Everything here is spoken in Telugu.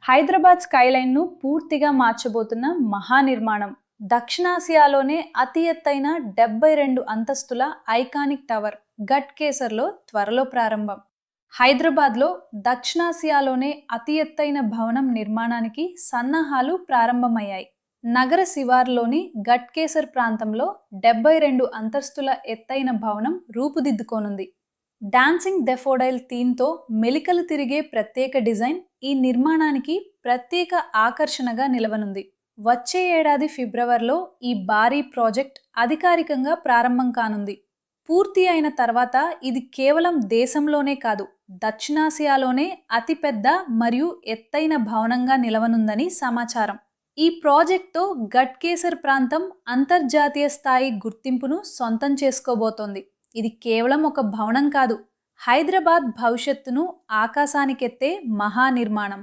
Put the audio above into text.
హైదరాబాద్ స్కైలైన్ ను పూర్తిగా మార్చబోతున్న మహానిర్మాణం. దక్షిణాసియాలోనే అతి ఎత్తైన 72 అంతస్తుల ఐకానిక్ టవర్ గట్ కేసర్లో త్వరలో ప్రారంభం. హైదరాబాద్లో దక్షిణాసియాలోనే అతి ఎత్తైన భవనం నిర్మాణానికి సన్నాహాలు ప్రారంభమయ్యాయి. నగర శివార్లోని గట్ కేసర్ ప్రాంతంలో 72 అంతస్తుల ఎత్తైన భవనం రూపుదిద్దుకోనుంది. డాన్సింగ్ డెఫోడైల్ థీమ్తో మెలికలు తిరిగే ప్రత్యేక డిజైన్ ఈ నిర్మాణానికి ప్రత్యేక ఆకర్షణగా నిలవనుంది. వచ్చే ఏడాది ఫిబ్రవరిలో ఈ భారీ ప్రాజెక్ట్ అధికారికంగా ప్రారంభం కానుంది. పూర్తి అయిన తర్వాత ఇది కేవలం దేశంలోనే కాదు, దక్షిణాసియాలోనే అతిపెద్ద మరియు ఎత్తైన భవనంగా నిలవనుందని సమాచారం. ఈ ప్రాజెక్ట్తో గట్ కేసర్ ప్రాంతం అంతర్జాతీయ స్థాయి గుర్తింపును సొంతం చేసుకోబోతోంది. ఇది కేవలం ఒక భవనం కాదు, హైదరాబాద్ భవిష్యత్తును ఆకాశానికెత్తే మహానిర్మాణం.